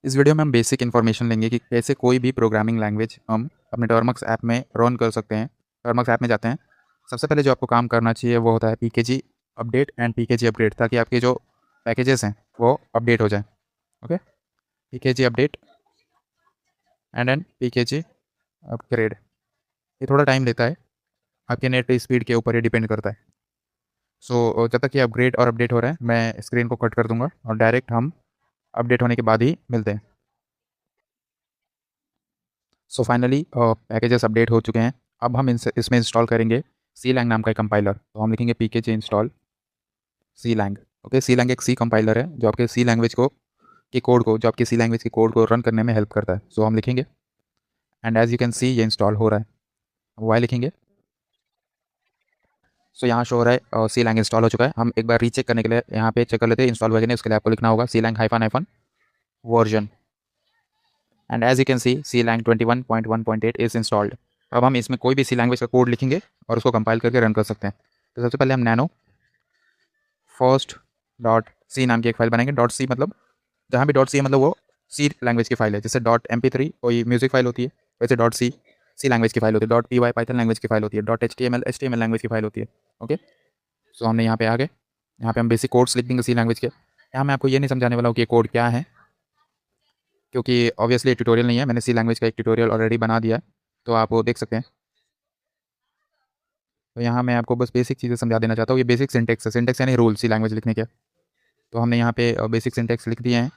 इस वीडियो में हम बेसिक इन्फॉर्मेशन लेंगे कि कैसे कोई भी प्रोग्रामिंग लैंग्वेज हम अपने टर्मक्स ऐप में रन कर सकते हैं। टर्मक्स ऐप में जाते हैं, सबसे पहले जो आपको काम करना चाहिए वो होता है PKG update and PKG upgrade, ताकि आपके जो पैकेजेस हैं वो अपडेट हो जाएं। Okay, PKG update and and PKG upgrade. ये थोड़ा टाइम लेता है, आपके नेट स्पीड के ऊपर ये डिपेंड करता है। सो जब तक ये अपग्रेड और अपडेट हो रहा है मैं स्क्रीन को कट कर दूंगा और डायरेक्ट हम अपडेट होने के बाद ही मिलते हैं। सो फाइनली पैकेजेस अपडेट हो चुके हैं। अब हम इसमें इंस्टॉल करेंगे सी लैंग नाम का एक कंपाइलर। तो हम लिखेंगे pkg इंस्टॉल सी लैंग। ओके, सी लैंग एक सी कंपाइलर है जो आपके सी लैंग्वेज को के कोड को जो आपकी सी लैंग्वेज के कोड को रन करने में हेल्प करता है। सो हम लिखेंगे and as you can see ये इंस्टॉल हो रहा है। वाई लिखेंगे। सो यहाँ शो हो रहा है सी लैंग इंस्टॉल हो चुका है। हम एक बार रीचेक करने के लिए यहाँ पे चेक कर लेते हैं इंस्टॉल वगैरह। उसके लिए आपको लिखना होगा C lang hyphen hyphen version and as you can see लैंग 21.1.8 इज इंस्टॉल्ड। अब हम इसमें कोई भी सी लैंग्वेज का कोड लिखेंगे और उसको कंपाइल करके रन कर सकते हैं। तो सबसे पहले हम नैनो फर्स्ट डॉट सी नाम की एक फाइल बनाएंगे। डॉट सी मतलब जहाँ भी डॉट सी है मतलब वो सी लैंग्वेज की फाइल है। जैसे डॉट MP3 कोई म्यूजिक फाइल होती है, वैसे डॉट सी सी लैंग्वेज की फाइल होती है। डॉट PY पाइथन लैंग्वेज की फाइल होती है। डॉट HTML लैंग्वेज की फाइल होती है। ओके, सो हमने यहाँ पे आ गए। यहाँ पे हम बेसिक कोड्स लिख देंगे सी लैंग्वेज के। यहाँ मैं आपको ये नहीं समझाने वाला हूँ कि ये कोड क्या है, क्योंकि ऑब्वियसली ट्यूटोरियल नहीं है। मैंने सी लैंग्वेज का एक ट्यूटोरियल ऑलरेडी बना दिया है, तो आप वो देख सकते हैं। तो यहाँ मैं आपको बस बेसिक चीज़ें समझा देना चाहता हूँ। ये बेसिक सिंटेक्स है, सिंटेक्स यानी रूल सी लैंग्वेज लिखने के। तो हमने यहाँ पे बेसिक सिंटेक्स लिख दिए हैं।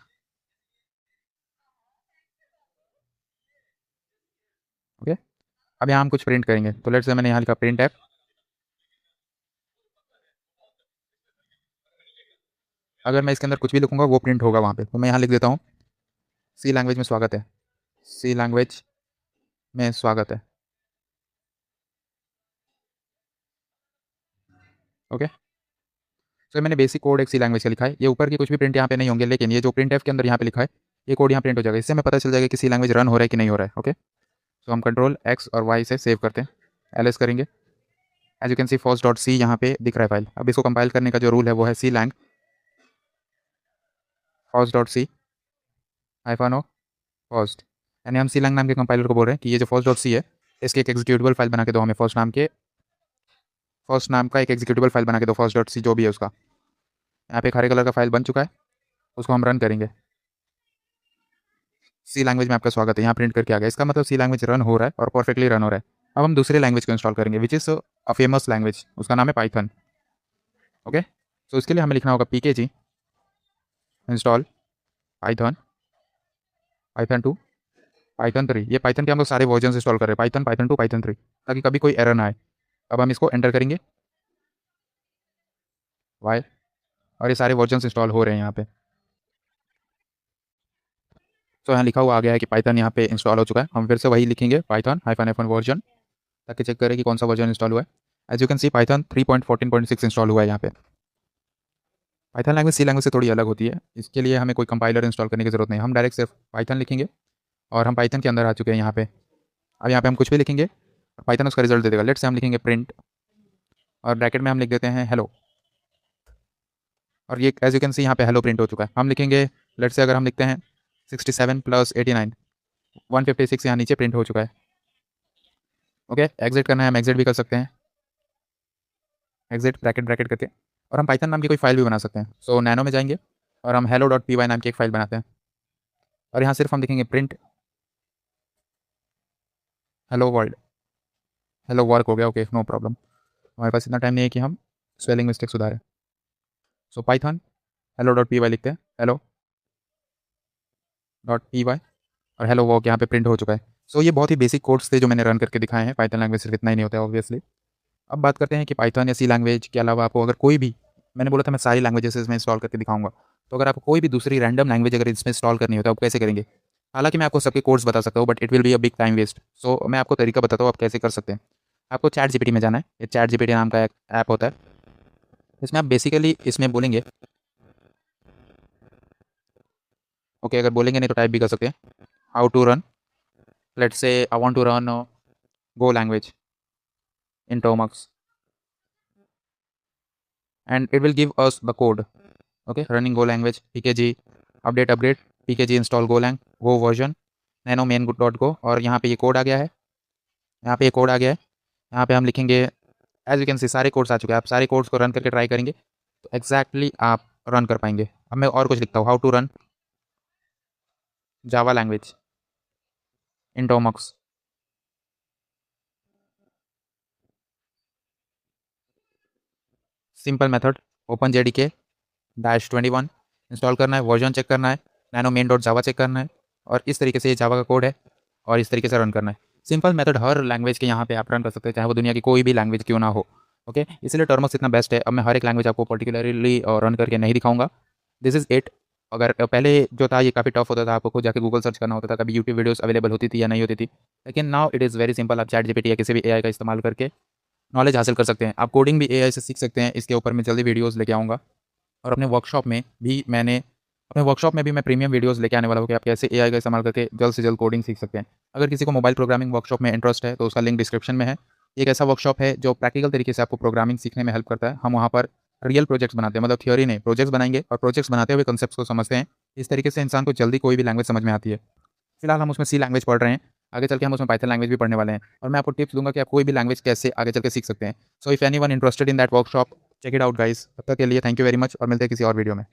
ओके, अब यहाँ हम कुछ प्रिंट करेंगे। तो लेट्स से मैंने यहाँ लिखा प्रिंट ऐप। अगर मैं इसके अंदर कुछ भी लिखूंगा वो प्रिंट होगा वहाँ पे। तो मैं यहाँ लिख देता हूँ सी लैंग्वेज में स्वागत है। सी लैंग्वेज में स्वागत है। ओके, तो मैंने बेसिक कोड एक सी लैंग्वेज का लिखा है। ये ऊपर की कुछ भी प्रिंट यहाँ पे नहीं होंगे, लेकिन ये जो प्रिंट एफ के अंदर यहाँ पे लिखा है ये कोड यहाँ प्रिंट हो जाएगा। इससे हमें पता चल जाएगा कि सी लैंग्वेज रन हो रहा है कि नहीं हो रहा है। ओके, तो हम कंट्रोल X और Y से सेव करते हैं, LS करेंगे। As you can see first dot C यहाँ पे दिख रहा है फाइल। अब इसको कंपाइल करने का जो रूल है वो है C lang first dot C hyphen O first. यानी हम सी लैंग नाम के कंपाइलर को बोल रहे हैं कि ये जो फर्स्ट डॉट सी है इसके एक एग्जीक्यूटेबल फाइल बना के दो हमें। फर्स्ट नाम का एक एग्जीक्यूटेबल फाइल बना के दो, फर्स्ट डॉट सी जो भी है उसका। यहाँ पे एक हरे कलर का फाइल बन चुका है, उसको हम रन करेंगे। सी लैंग्वेज में आपका स्वागत है यहाँ प्रिंट करके आ गया। इसका मतलब सी लैंग्वेज रन हो रहा है और परफेक्टली रन हो रहा है। अब हम दूसरे लैंग्वेज को इंस्टॉल करेंगे which is a famous language, उसका नाम है पाइथन। ओके, तो इसके लिए हमें लिखना होगा pkg install Python Python 2 Python 3। ये पाइथन के हम लोग सारे वर्जन इंस्टॉल कर रहे हैं, पाइथन 2 पाइथन 3, ताकि कभी कोई एरर ना आए। अब हम इसको एंटर करेंगे वाई, और ये सारे वर्जन इंस्टॉल हो रहे हैं यहाँ पे। तो यहाँ लिखा हुआ आ गया है कि पाइथन यहाँ पे इंस्टॉल हो चुका है। हम फिर से वही लिखेंगे पाइथन हाइफन हाइफन वर्जन, ताकि चेक करें कि कौन सा वर्जन इंस्टॉल हुआ है। As you can see Python 3.14.6 install हुआ है यहाँ पे। पाइथन लैंग्वेज सी लैंग्वेज से थोड़ी अलग होती है, इसके लिए हमें कोई कंपाइलर इंस्टॉल करने की जरूरत नहीं। हम डायरेक्ट सिर्फ पाइथन लिखेंगे और हम पाइथन के अंदर आ चुके हैं यहाँ पे। अब यहाँ पे हम कुछ भी लिखेंगे, पाइथन उसका रिजल्ट दे देगा। लेट से हम लिखेंगे प्रिंट और ब्रैकेट में हम लिख देते हैं हेलो, और ये एज यू कैन सी यहाँ पे हेलो प्रिंट हो चुका है। हम लिखेंगे लेट से अगर हम लिखते हैं 67 + 89 156, यहाँ नीचे प्रिंट हो चुका है। ओके, एग्जिट करना है हम एग्जिट भी कर सकते हैं, एग्जिट ब्रैकेट ब्रैकेट करके। और हम पाइथन नाम की कोई फाइल भी बना सकते हैं। सो नैनो में जाएंगे और हम hello.py नाम की एक फाइल बनाते हैं, और यहाँ सिर्फ हम लिखेंगे print hello world. Hello work हो गया। Okay, no problem. हमारे पास इतना टाइम नहीं है कि हम स्पेलिंग मिस्टेक सुधारें। सो पाइथन hello.py लिखते हैं, hello.py, और हेलो वर्क यहाँ पे प्रिंट हो चुका है। सो ये बहुत ही बेसिक कोड्स थे जो मैंने रन करके दिखाए हैं। पाइथन लैंग्वेज सिर्फ इतना ही नहीं होता है ऑब्वियसली। अब बात करते हैं कि पाइथन या सी लैंग्वेज के अलावा आपको अगर कोई भी, मैंने बोला था मैं सारी लैंग्वेजेस इसमें इंस्टॉल करके दिखाऊंगा, तो अगर आपको कोई भी दूसरी रैंडम लैंग्वेज अगर इसमें इंस्टॉल करनी हो तो आप कैसे करेंगे। हालांकि मैं आपको सबके कोर्स बता सकता हूँ, but it will be a big time waste. So मैं आपको तरीका बताता हूँ आप कैसे कर सकते हैं। आपको चैट जीपीटी में जाना है। ये चैट जीपीटी नाम का एक ऐप होता है। इसमें आप बेसिकली इसमें बोलेंगे, ओके अगर बोलेंगे नहीं तो टाइप भी कर सकते हैं, how to run, let's say I want to run go language in Termux, and it will give us the code. Okay, running go language pkg update upgrade pkg install golang go version nano main dot go, और यहाँ पे ये code आ गया है, यहाँ पे ये code आ गया है। यहाँ पे हम लिखेंगे, एज यू कैन सी सारे कोड्स आ चुके हैं। आप सारे कोड्स को रन करके ट्राई करेंगे तो एग्जैक्टली आप रन कर पाएंगे। अब मैं और कुछ लिखता हूँ, how to run Java language in Termux. Simple method, open JDK -21 install करना है, वर्जन चेक करना है, nano main dot Java check करना है, और इस तरीके से ये जावा का कोड है और इस तरीके से रन करना है। सिंपल मेथड हर लैंग्वेज के यहाँ पे आप रन कर सकते हैं, चाहे वो दुनिया की कोई भी लैंग्वेज क्यों ना हो। ओके, इसलिए टर्मक्स इतना बेस्ट है। अब मैं हर एक लैंग्वेज आपको पर्टिकुलरली रन करके नहीं दिखाऊंगा। This is it. अगर पहले जो था ये काफ़ी टफ होता था, आपको खुद जाके गूगल सर्च करना होता था, कभी यूट्यूब वीडियोस अवेलेबल होती थी या नहीं होती थी, लेकिन now it is very simple. आप चैट जीपीटी या किसी भी एआई का इस्तेमाल करके नॉलेज हासिल कर सकते हैं। आप कोडिंग भी एआई से सीख सकते हैं। इसके ऊपर मैं जल्दी वीडियोज़ लेके आऊँगा, और अपने वर्कशॉप में भी मैं प्रीमियम वीडियोस लेके आने वाला हूँ कि आप कैसे एआई का इस्तेमाल करके जल्द से जल्द कोडिंग सीख सकते हैं। अगर किसी को मोबाइल प्रोग्रामिंग वर्कशॉप में इंटरेस्ट है तो उसका लिंक डिस्क्रिप्शन में है। ये एक ऐसा वर्कशॉप है जो प्रैक्टिकल तरीके से आपको प्रोग्रामिंग सीखने में हेल्प करता है। हम वहाँ पर रियल प्रोजेक्ट्स बनाते हैं, मतलब थियोरी नहीं, प्रोजेक्ट्स बनाएंगे और प्रोजेक्ट्स बनाते हुए कॉन्सेप्ट्स को समझते हैं। इस तरीके से इंसान को जल्दी कोई भी लैंग्वेज समझ में आती है। फिलहाल हम उसमें सी लैंग्वेज पढ़ रहे हैं, आगे चल के हम उसमें पाइथन लैंग्वेज भी पढ़ने वाले हैं, और मैं आपको टिप्स दूंगा कि आप कोई भी लैंग्वेज कैसे आगे चल के सीख सकते हैं। So if anyone interested in that workshop, check it out guys. तब तक के लिए थैंक यू वेरी मच, और मिलते हैं किसी और वीडियो में।